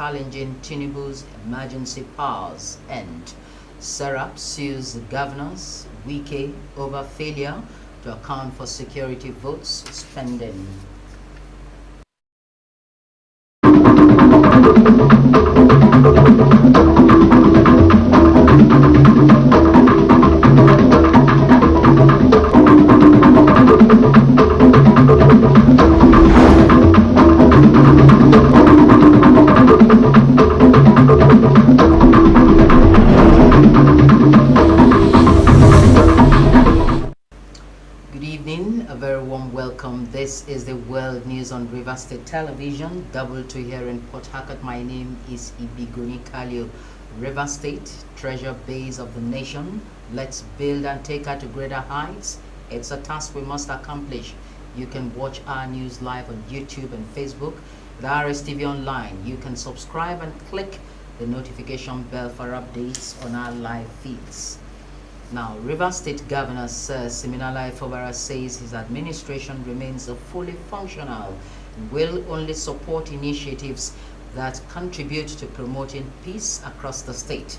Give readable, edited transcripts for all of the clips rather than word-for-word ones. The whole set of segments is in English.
challenging Tinubu's emergency powers end. Serap sues governors, Wike over failure to account for security votes spending. A very warm welcome. This is the World News on Rstv Television, double to here in Port Harcourt. My name is Ibigoni Kalio. River State, treasure base of the nation. Let's build and take her to greater heights. It's a task we must accomplish. You can watch our news live on YouTube and Facebook. The Rstv Online. You can subscribe and click the notification bell for updates on our live feeds. Now, River State Governor Sir Siminalayi Fubara says his administration remains fully functional and will only support initiatives that contribute to promoting peace across the state.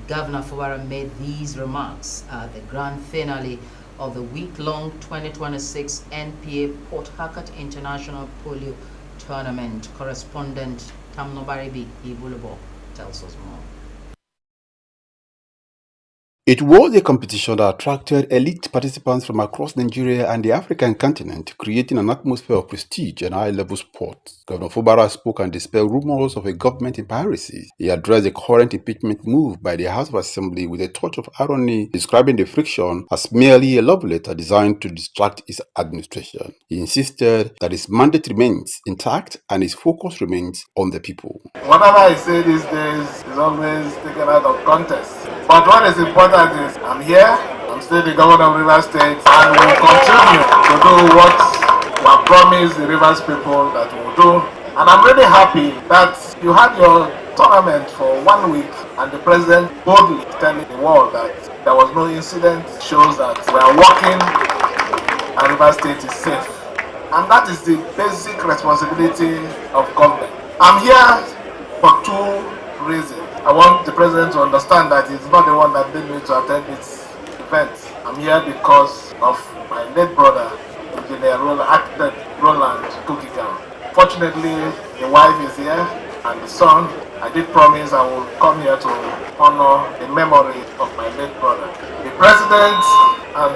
Governor Fubara made these remarks at the grand finale of the week-long 2026 NPA Port Harcourt International Polio Tournament. Correspondent Tamnobaribi Ibulubo tells us more. It was a competition that attracted elite participants from across Nigeria and the African continent, creating an atmosphere of prestige and high-level sport. Governor Fubara spoke and dispelled rumors of a government in piracy. He addressed the current impeachment move by the House of Assembly with a touch of irony, describing the friction as merely a love letter designed to distract his administration. He insisted that his mandate remains intact and his focus remains on the people. Whatever I say these days is always taken out of context. But what is important is I'm here, I'm still the governor of Rivers State, and we will continue to do what we have promised the Rivers people that we will do. And I'm really happy that you had your tournament for 1 week and the president boldly telling the world that there was no incident. It shows that we are working and Rivers State is safe. And that is the basic responsibility of government. I'm here for two reasons. I want the president to understand that he's not the one that made me to attend this event. I'm here because of my late brother, Engineer Roland Kukikan. Fortunately, the wife is here and the son. I did promise I will come here to honor the memory of my late brother. The president and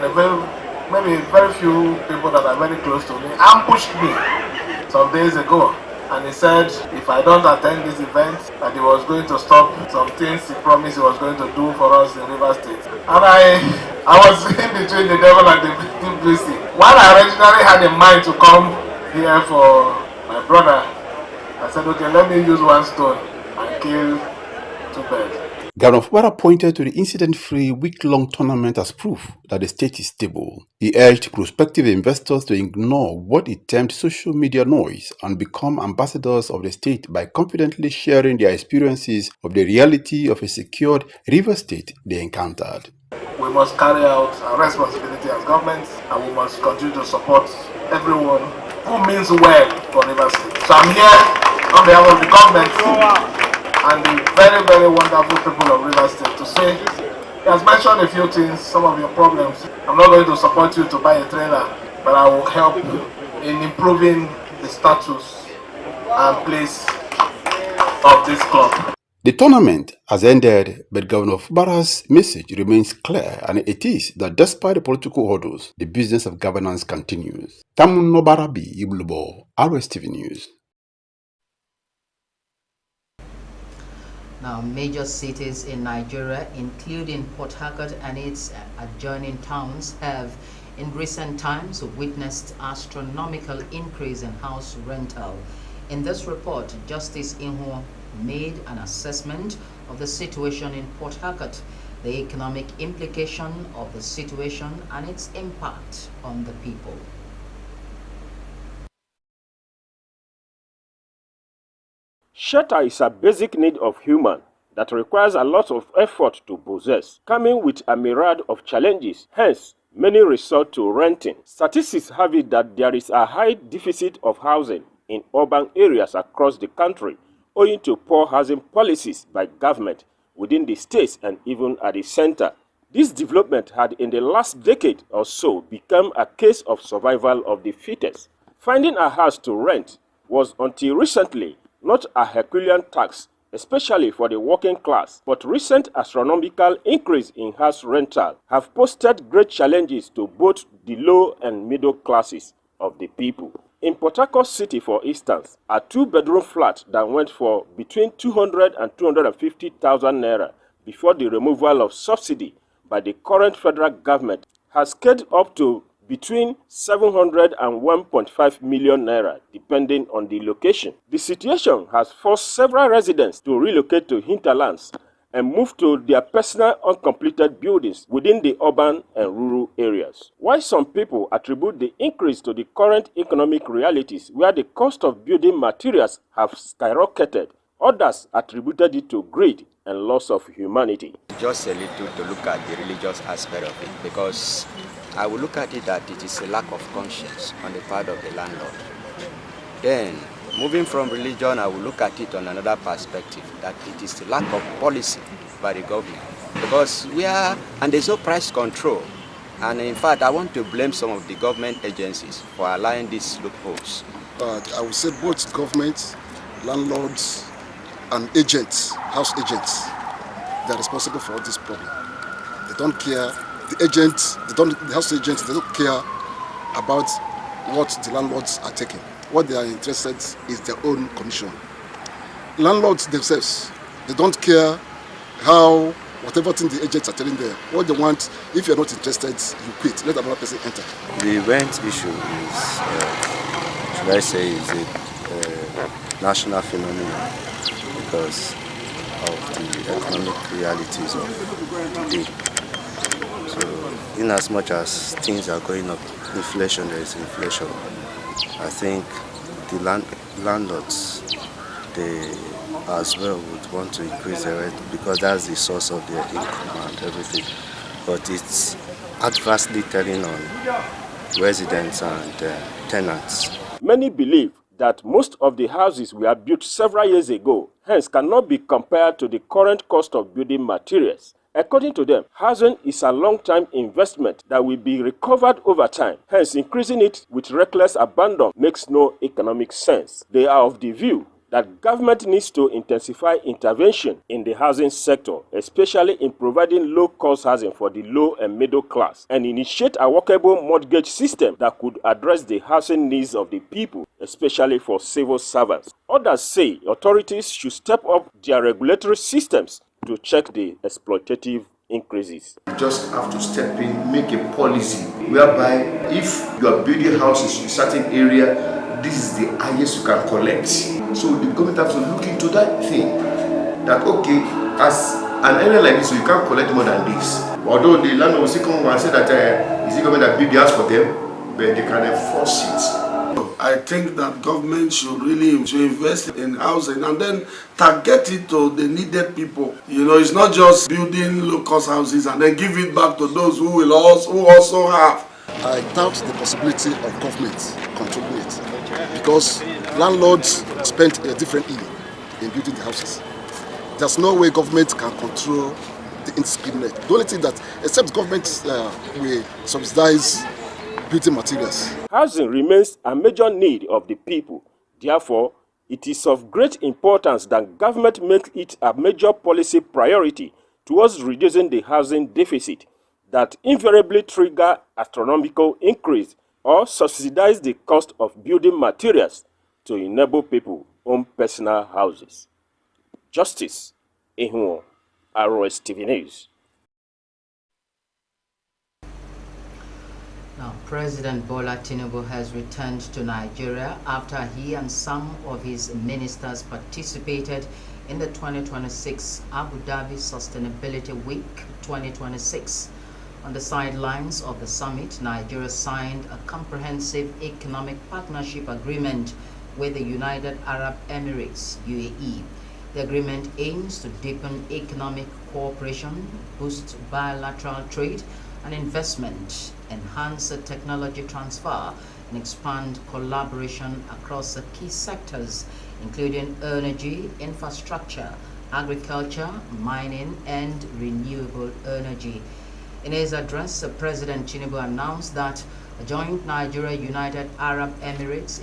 maybe very few people that are very close to me ambushed me some days ago. And he said if I don't attend this event, that he was going to stop some things he promised he was going to do for us in Rivers State. And I was in between the devil and the deep blue sea. While I originally had in mind to come here for my brother, I said, okay, let me use one stone and kill two birds. Governor Fubara pointed to the incident-free week-long tournament as proof that the state is stable. He urged prospective investors to ignore what he termed social media noise and become ambassadors of the state by confidently sharing their experiences of the reality of a secured river state they encountered. We must carry out our responsibility as government, and we must continue to support everyone who means well for River State. So I'm here on behalf of the government and the very, very wonderful people of River State to say, he has mentioned a few things, some of your problems. I'm not going to support you to buy a trailer, but I will help in improving the status and place of this club. The tournament has ended, but Governor Fubara's message remains clear, and it is that despite the political hurdles, the business of governance continues. Tamunobarabi Ibulubo, Rstv News. Now, major cities in Nigeria, including Port Harcourt and its adjoining towns, have in recent times witnessed astronomical increase in house rental. In this report, Justice Inho made an assessment of the situation in Port Harcourt, the economic implication of the situation and its impact on the people. Shelter is a basic need of human that requires a lot of effort to possess, coming with a myriad of challenges. Hence, many resort to renting. Statistics have it that there is a high deficit of housing in urban areas across the country, owing to poor housing policies by government within the states and even at the center. This development had in the last decade or so become a case of survival of the fittest. Finding a house to rent was until recently not a Herculean task, especially for the working class, but recent astronomical increase in house rental have posed great challenges to both the low and middle classes of the people. In Port Harcourt City, for instance, a two-bedroom flat that went for between 200 and 250,000 naira before the removal of subsidy by the current federal government has scaled up to between 700 and 1.5 million naira, depending on the location. The situation has forced several residents to relocate to hinterlands and move to their personal uncompleted buildings within the urban and rural areas. While some people attribute the increase to the current economic realities where the cost of building materials have skyrocketed, others attributed it to greed and loss of humanity. Just a little to look at the religious aspect of it, because I will look at it that it is a lack of conscience on the part of the landlord. Then, moving from religion, I will look at it on another perspective, that it is the lack of policy by the government. Because and there's no price control. And in fact, I want to blame some of the government agencies for allowing these loopholes. I would say both government, landlords, and agents, house agents, they are responsible for all this problem. They don't care. The house agents, they don't care about what the landlords are taking. What they are interested is their own commission. Landlords themselves, they don't care how, whatever thing the agents are telling them. What they want, if you're not interested, you quit. Let another person enter. The rent issue is, should I say, is a national phenomenon because of the economic realities of the day. So, in as much as things are going up, inflation, there is inflation. I think the landlords, they as well would want to increase the rent because that's the source of their income and everything. But it's adversely telling on residents and tenants. Many believe that most of the houses were built several years ago, hence cannot be compared to the current cost of building materials. According to them, housing is a long-term investment that will be recovered over time. Hence, increasing it with reckless abandon makes no economic sense. They are of the view that government needs to intensify intervention in the housing sector, especially in providing low-cost housing for the low and middle class, and initiate a workable mortgage system that could address the housing needs of the people, especially for civil servants. Others say authorities should step up their regulatory systems to check the exploitative increases. You just have to step in, make a policy whereby if you are building houses in a certain area, this is the highest you can collect. So the government has to look into that thing. That okay, as an area like this, you can't collect more than this. Although the landlord will still come and say that it's the government that build the house for them, but they can enforce it. I think that government should really invest in housing and then target it to the needed people. You know, it's not just building low-cost houses and then give it back to those who also have. I doubt the possibility of government controlling it because landlords spend differently in building the houses. There's no way government can control the indiscriminate. The only thing that, except government will subsidize building materials. Housing remains a major need of the people. Therefore, it is of great importance that government make it a major policy priority towards reducing the housing deficit that invariably trigger astronomical increase or subsidize the cost of building materials to enable people own personal houses. Justice Ihuo, Rstv News. Now, President Bola Tinubu has returned to Nigeria after he and some of his ministers participated in the 2026 Abu Dhabi Sustainability Week 2026. On the sidelines of the summit, Nigeria signed a comprehensive economic partnership agreement with the United Arab Emirates, UAE. The agreement aims to deepen economic cooperation, boost bilateral trade and investment, enhance the technology transfer, and expand collaboration across the key sectors, including energy, infrastructure, agriculture, mining, and renewable energy. In his address, President Tinubu announced that a joint Nigeria-United Arab Emirates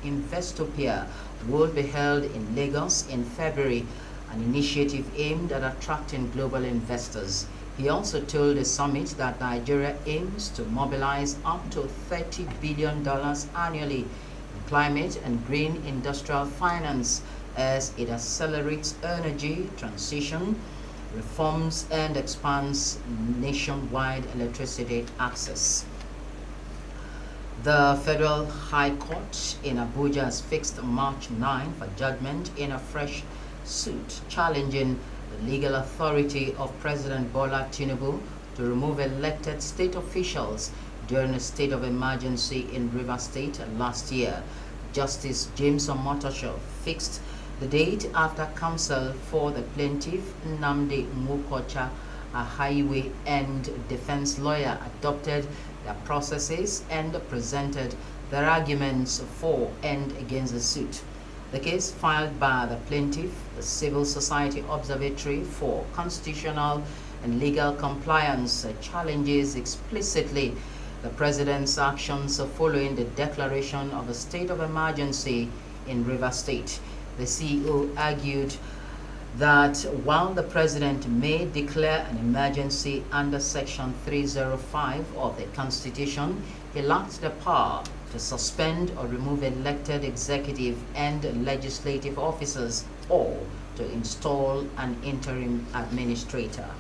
Investopia will be held in Lagos in February, an initiative aimed at attracting global investors. He also told the summit that Nigeria aims to mobilize up to $30 billion annually in climate and green industrial finance as it accelerates energy transition, reforms, and expands nationwide electricity access. The Federal High Court in Abuja has fixed March 9 for judgment in a fresh suit challenging the legal authority of President Bola Tinubu to remove elected state officials during a state of emergency in Rivers State last year. Justice James Omotosho fixed the date after counsel for the plaintiff, Nnamdi Nwukocha, a highway and defense lawyer, adopted their processes and presented their arguments for and against the suit. The case filed by the plaintiff, the Civil Society Observatory for Constitutional and Legal Compliance, challenges explicitly the president's actions following the declaration of a state of emergency in Rivers State. The CEO argued that while the president may declare an emergency under Section 305 of the Constitution, he lacked the power to suspend or remove elected executive and legislative officers or to install an interim administrator.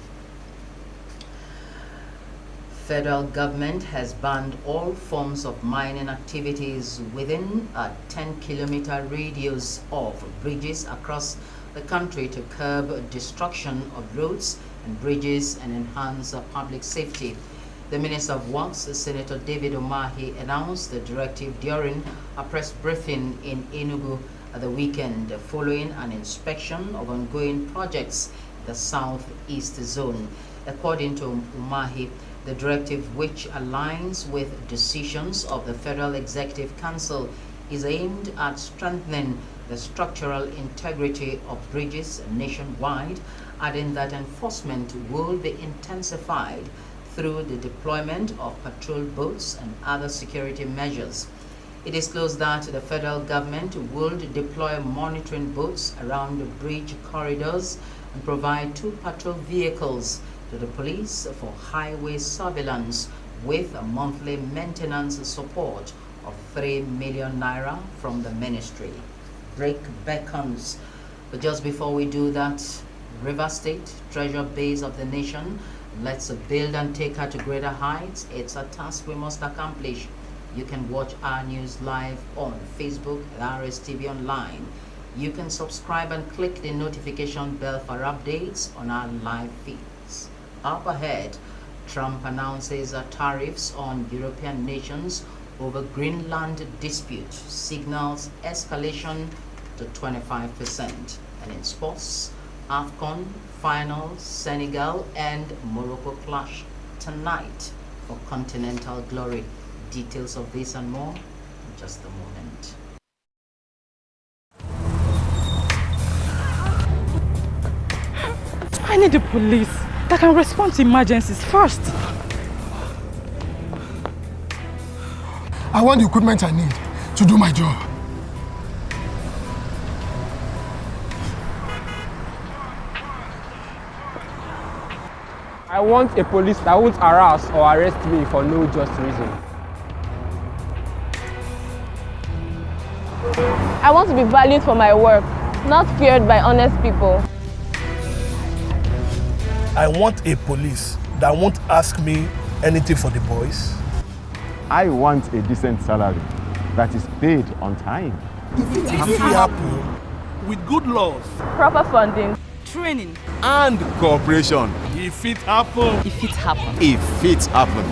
Federal government has banned all forms of mining activities within a 10-kilometer radius of bridges across the country to curb destruction of roads and bridges and enhance public safety. The Minister of Works, Senator David Umahi, announced the directive during a press briefing in Enugu at the weekend following an inspection of ongoing projects in the southeast zone. According to Umahi, the directive, which aligns with decisions of the Federal Executive Council, is aimed at strengthening the structural integrity of bridges nationwide, adding that enforcement will be intensified through the deployment of patrol boats and other security measures. It disclosed that the federal government would deploy monitoring boats around the bridge corridors and provide 2 patrol vehicles to the police for highway surveillance with a monthly maintenance support of 3 million naira from the ministry. Break beckons. But just before we do that, Rivers State, treasure base of the nation, let's build and take her to greater heights. It's a task we must accomplish. You can watch our news live on Facebook at Rstv Online. You can subscribe and click the notification bell for updates on our live feeds. Up ahead, Trump announces tariffs on European nations over Greenland dispute, signals escalation to 25%. And in sports, AFCON final, Senegal and Morocco clash tonight for continental glory. Details of this and more in just a moment. I need the police that can respond to emergencies fast. I want the equipment I need to do my job. I want a police that won't harass or arrest me for no just reason. I want to be valued for my work, not feared by honest people. I want a police that won't ask me anything for the boys. I want a decent salary that is paid on time. If it happen with good laws, Proper funding, Training. And cooperation. if it happen, If it happens. If it happen.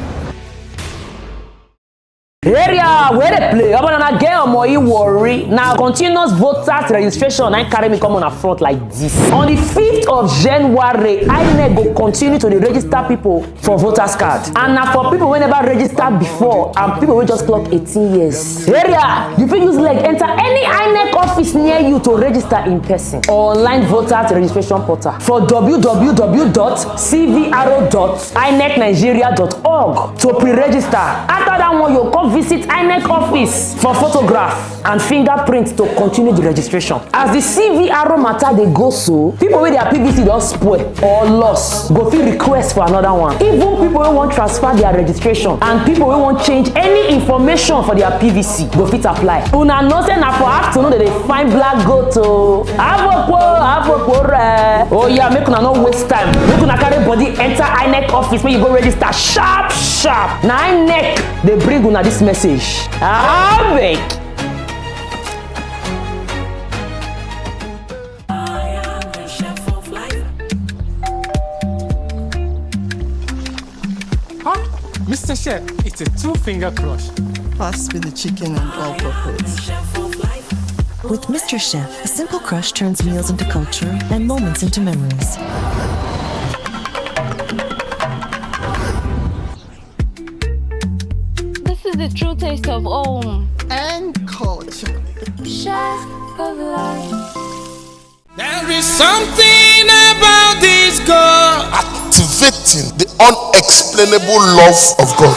Area where they play. I'm gonna get on my worry. Now continuous voters registration and carry me come on a front like this. On the 5th of January, INEC go continue to register people for voters card. And now for people who never registered before and people who just clock 18 years. Area, you can use like enter any INEC office near you to register in person or online voters registration portal for www.cvro.inecnigeria.org to pre-register. After that one, you'll come visit INEC office for photograph and fingerprint to continue the registration. As the CVRO matter they go so, people with their PVC don't spoil or loss go fit request for another one. Even people who want transfer their registration and people who want change any information for their PVC go fit apply. Una know say na for afternoon that they find black goat to oh yeah, make una no waste time. Make una carry body enter INEC office when you go register sharp. Now INEC they bring una this message. Abeg. Mr. Chef, it's a 2-finger crush. Pass with the chicken and all purpose. With Mr. Chef, a simple crush turns meals into culture and moments into memories. This is the true taste of home and culture. Chef of life. There is something about this God activating the unexplainable love of God.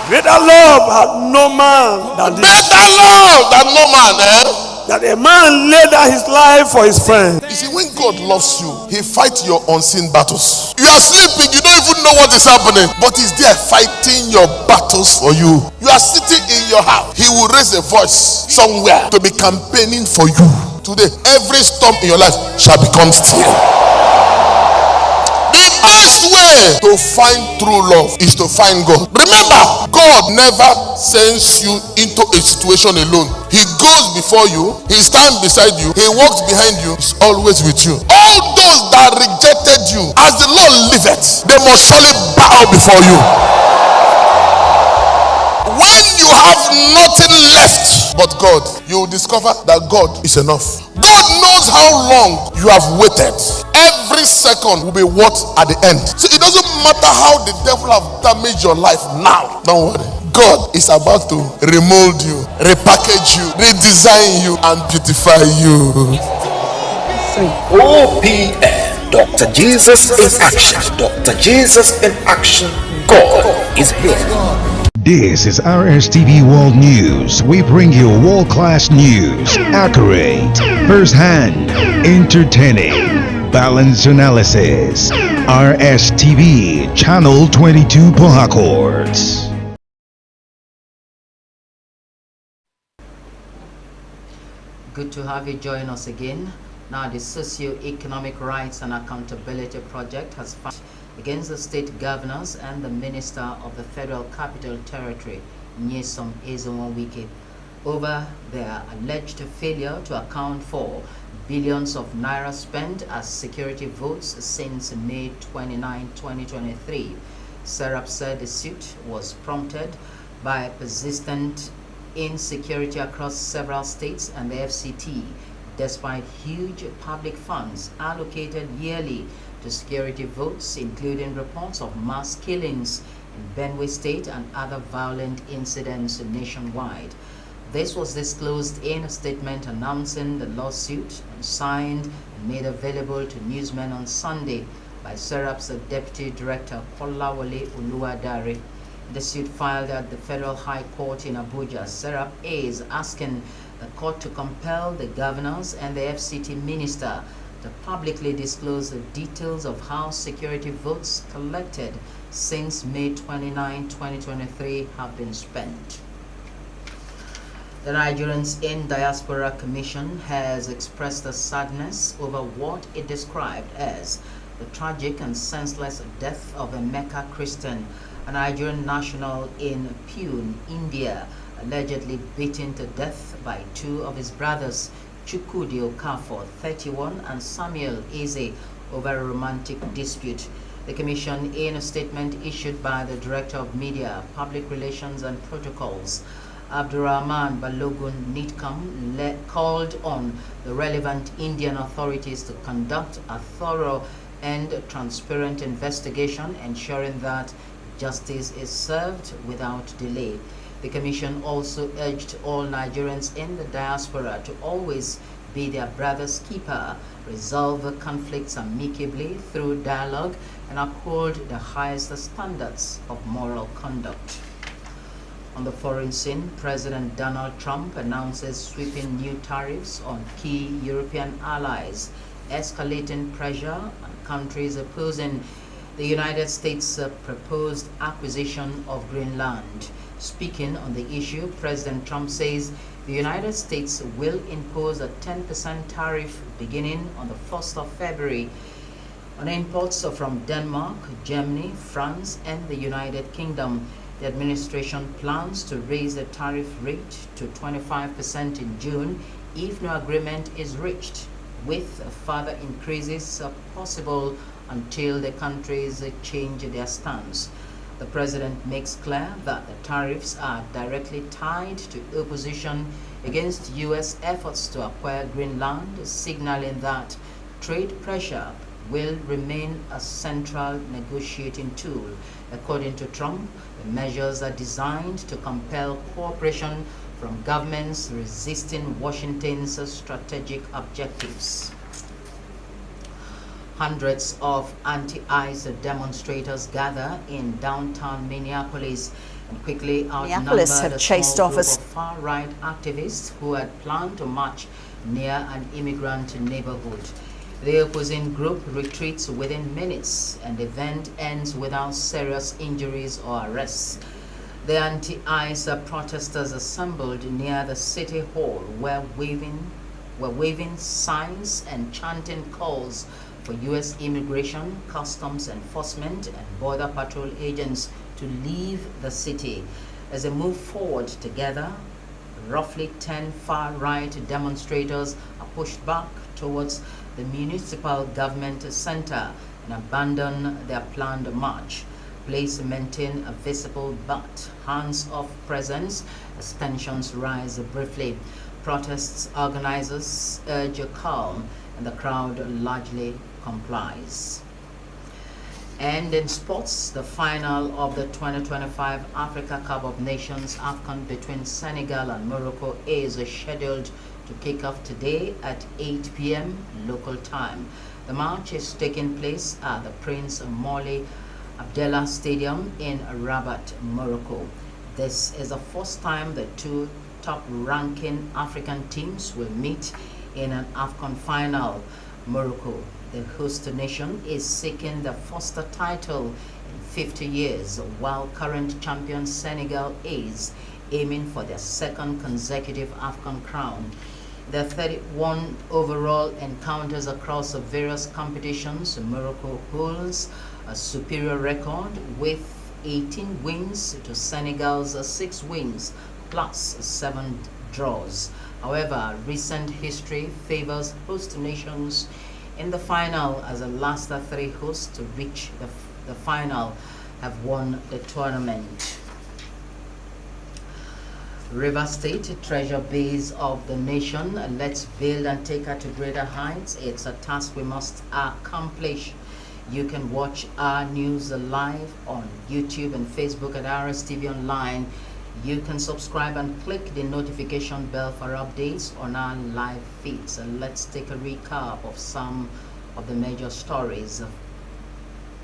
Greater love had no man than this. Better love than no man, That a man laid down his life for his friend. You see, when God loves you, he fights your unseen battles. You are sleeping, you don't even know what is happening, but he's there fighting your battles for you. You are sitting in your house, he will raise a voice somewhere to be campaigning for you. Today, every storm in your life shall become still. The best way to find true love is to find God. Remember, God never sends you into a situation alone. He goes before you, he stands beside you, he walks behind you, he's always with you. All those that rejected you, as the Lord liveth, they must surely bow before you. When you have nothing left but God, you will discover that God is enough. God knows how long you have waited. Every second will be what at the end. So it doesn't matter how the devil have damaged your life now. Don't worry. God is about to remold you, repackage you, redesign you, and beautify you. OPN, Dr. Jesus in action. Dr. Jesus in action. God is here. This is Rstv World News. We bring you world-class news, accurate, first-hand, entertaining, balanced analysis. Rstv, Channel 22 Port Harcourt. Good to have you join us again. Now, the Socio-Economic Rights and Accountability Project has filed against the state governors and the Minister of the Federal Capital Territory, Nyesom Ezenwo-Wike, over their alleged failure to account for billions of naira spent as security votes since May 29, 2023. Serap said the suit was prompted by persistent insecurity across several states and the FCT, despite huge public funds allocated yearly to security votes, including reports of mass killings in Benue State and other violent incidents nationwide. This was disclosed in a statement announcing the lawsuit and signed and made available to newsmen on Sunday by Serap's Deputy Director Kolawole Oluwadare. The suit filed at the Federal High Court in Abuja, Serap is asking the court to compel the governors and the FCT minister to publicly disclose the details of how security votes collected since May 29, 2023 have been spent. The Nigerians in Diaspora Commission has expressed a sadness over what it described as the tragic and senseless death of a Mecca Christian, a Nigerian national in Pune, India, allegedly beaten to death by two of his brothers, Chukwudi Okafor, 31, and Samuel Eze, over a romantic dispute. The Commission, in a statement issued by the Director of Media, Public Relations and Protocols, Abdurrahman Balogun Nitkam, called on the relevant Indian authorities to conduct a thorough and transparent investigation, ensuring that justice is served without delay. The Commission also urged all Nigerians in the diaspora to always be their brother's keeper, resolve conflicts amicably through dialogue, and uphold the highest standards of moral conduct. On the foreign scene, President Donald Trump announces sweeping new tariffs on key European allies, escalating pressure on countries opposing the United States' proposed acquisition of Greenland. Speaking on the issue, President Trump says the United States will impose a 10% tariff beginning on the 1st of February on imports from Denmark, Germany, France, and the United Kingdom. The administration plans to raise the tariff rate to 25% in June if no agreement is reached, with further increases possible until the countries change their stance. The president makes clear that the tariffs are directly tied to opposition against U.S. efforts to acquire Greenland, signaling that trade pressure will remain a central negotiating tool. According to Trump, the measures are designed to compel cooperation from governments resisting Washington's strategic objectives. Hundreds of anti-ICE demonstrators gather in downtown Minneapolis and quickly outnumbered a small group of far-right activists who had planned to march near an immigrant neighborhood. The opposing group retreats within minutes, and the event ends without serious injuries or arrests. The anti-ICE protesters assembled near the city hall were waving signs and chanting calls for U.S. immigration, customs enforcement, and border patrol agents to leave the city. As they move forward together, roughly 10 far-right demonstrators are pushed back towards the municipal government center and abandon their planned march. Police maintain a visible but hands-off presence as tensions rise briefly. Protests organizers urge calm, and the crowd largely complies. And in sports, the final of the 2025 Africa Cup of Nations AFCON between Senegal and Morocco is scheduled to kick off today at 8 p.m. local time. The match is taking place at the Prince Moulay Abdallah Stadium in Rabat, Morocco. This is the first time the two top-ranking African teams will meet in an AFCON final. Morocco, the host nation, is seeking the first title in 50 years, while current champion Senegal is aiming for their second consecutive AFCON crown. The 31 overall encounters across the various competitions, Morocco holds a superior record with 18 wins to Senegal's 6 wins plus 7 draws. However, recent history favors host nations in the final, as the last 3 hosts to reach the final have won the tournament. River State, treasure base of the nation. Let's build and take her to greater heights. It's a task we must accomplish. You can watch our news live on YouTube and Facebook at Rstv Online. You can subscribe and click the notification bell for updates on our live feeds. And let's take a recap of some of the major stories.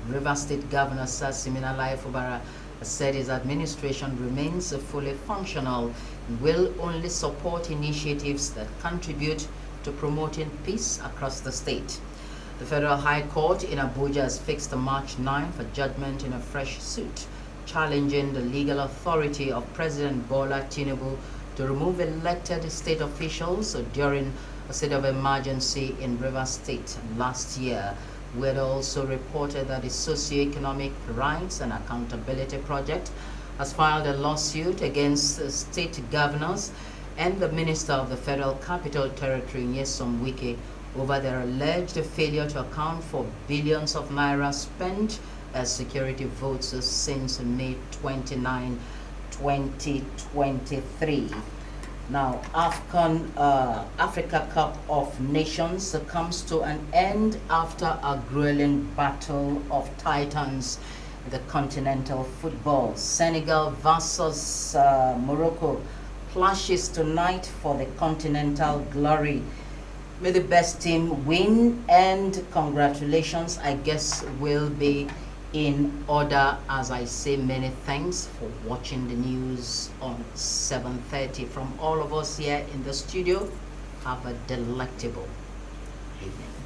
River State Governor Sir Siminalayi Fubara said his administration remains fully functional and will only support initiatives that contribute to promoting peace across the state. The Federal High Court in Abuja has fixed March 9 for judgment in a fresh suit, challenging the legal authority of President Bola Tinubu to remove elected state officials during a state of emergency in River State last year. We had also reported that the Socioeconomic Rights and Accountability Project has filed a lawsuit against state governors and the Minister of the Federal Capital Territory, Nyesom Wike, over their alleged failure to account for billions of naira spent security votes since May 29, 2023. Now, Africa Cup of Nations comes to an end after a grueling battle of titans in the continental football. Senegal versus Morocco clashes tonight for the continental glory. May the best team win, and congratulations, I guess, will be in order. As I say, many thanks for watching the news on 7:30. From all of us here in the studio, have a delectable evening.